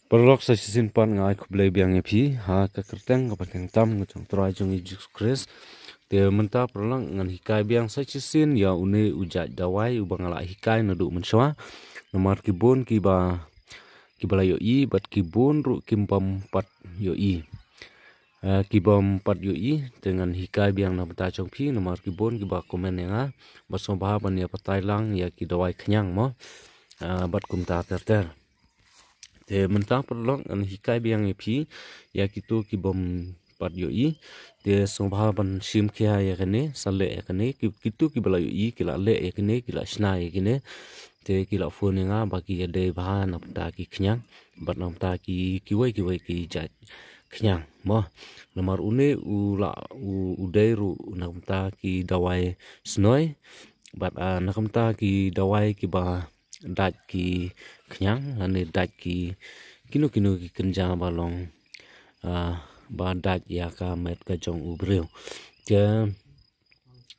Perlok sa sisin pan ngai kublai biang epi ha ka kerteng ka pateng tam ngachong trai jong Jesus Christ te menta perlok ngan hikai biang sa sisin ya une ujat dawai ubang ala hikai nadu menswa nomor kibun kibala yo i bat kibun ru kimpam pat yo i kibam pat yo i dengan hikai biang na beta chong pi nomor kibun kiba komen yang baso bah ban ya patai lang ya ki dawai kenyang mo bat kumta ter te mentang perlok an hikai biang epi ya kitu kibom pat yo i te sombha ban sim kya ya kene sale ya kene kitu kibala yo i kila le ya kene kila sna ya kene te kila phone nga baki ya de bahan apta ki khnyang bat namta ki kiwai ki jat khnyang mo nomor une udai ru namta ki dawai snoi bat nakamta ki dawai ki ba dat ki khnyang lane dat ki kinu ki kenja balong ba dat ya ka met ka jong ubreu je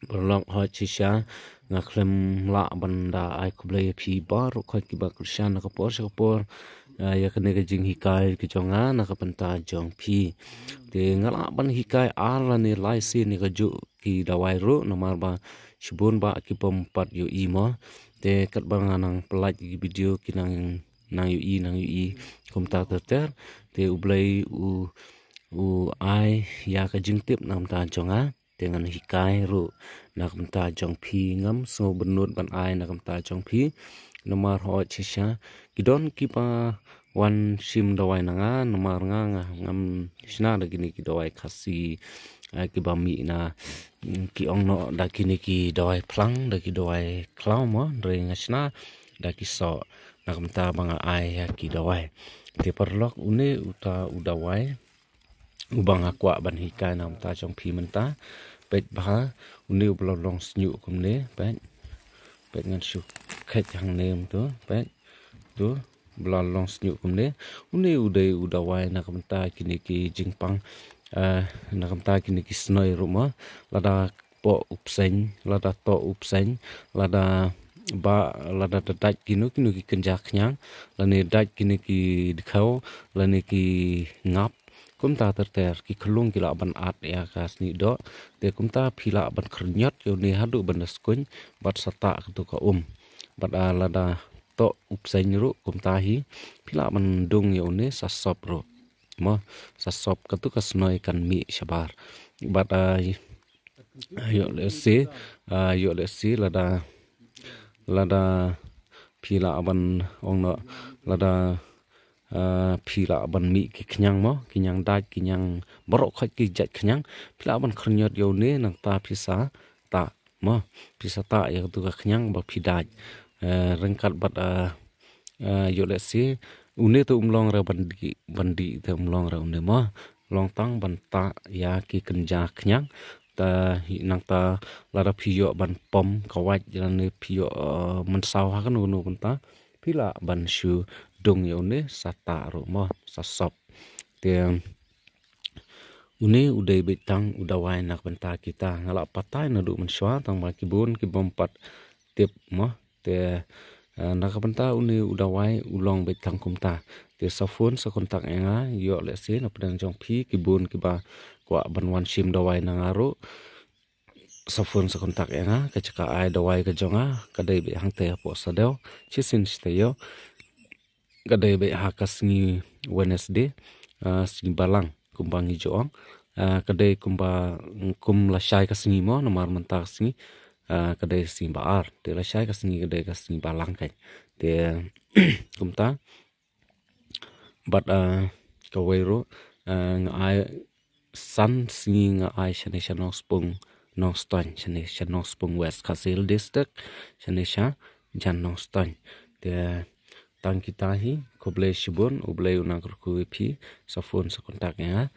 berlong ha chisha nga klem la banda ai kublai phi bar ko ki ba krishan ka por ya kene ka jing hikai ki jonga na ka panta jong phi te ngala ban hikai ala ne lai si ni ka ju ki dawai ru nomar ba shibun ba ki pom pat yo i mo te kat bang anang pelaj ki video kinang nang yu i komta ter te ublai u ai ya ka jing tip nam ta jonga dengan hikai ru nak menta jong phi ngam so benut ban ai nak menta jong phi nomor ho chisha kidon kipa wan sim dawai nanga nomor nga ngam sna da gini ki dawai khasi ki bami na ki ong no da kini ki dawai plang da ki dawai klau mo re ngasna da ki so nak menta banga ai ya ki dawai te perlok une udawai ubang akwa ban hikai nam ta jong phi menta pet bah une ublong snyu kumne pet ngan shu khet hang nem tu pet tu blalong snyu kumne une udawai nak menta kini ki jingpang nak menta kini ki snoi ruma lada po upseng lada to upseng lada dadat kinu ki kenja khnyang lane dat kini ki dikhau lane ki ngap kumta ter ki khulung ki la ban at ya kas ni do te kumta phila ban khrunyat yo ne hadu ban skun bat sata tu ka bat lada to upseng ru kumta hi phila ban dung yo ne sasop ru mo sasop ka tu ka snoi kan mi shabar bat yo le si lada phila ban ongno lada phila ban mi ki khnyang mo kinyang dai kinyang borok khaj ki jat khnyang phila ban khrunyot yo ne nang ta phisa ta ya tu ka khnyang ba phidaj rengkat bat yo le si une tu umlong ra bandi te umlong ra une mo long tang ban ta ya ki kenja khnyang ta nang ta lara phiyo ban pom kawaj jan phiyo mensau ha kan unu banta phila ban shu dong yo ne sata ro mo sasop te une udai betang udawai nak banta kita ngala patai na du menswa tang ba kibun ki bompat tip mo te nak banta une udawai ulong betang kumta te safun sa kontak enga yo le se na pedang jong phi kibun ki ba kwa ban wan sim dawai na ngaro safun sa kontak enga ka chaka ai dawai ka jonga kadai be hang te po sadel chisin steyo kadai be hakasngi Wednesday sing balang kumbang hijoang kadai kum la shai kasngi mo nomar mentak singi kadai sing baar te la shai kasngi kadai kasngi balang kai te kumta bat kawero ngai san singi ngai shane shanong spung nong ston shane shanong spung west Khasil district shane sha jan nong ston te tang kita hi koble shibun uble unang ku pi sa phone sa kontak ya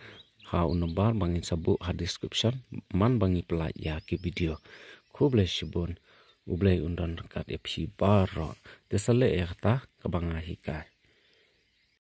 ha unabar bangin sabu ha description man bangi pelaj ya ki video koble shibun uble undan kat pi baro te sale ya ta kabanga hikai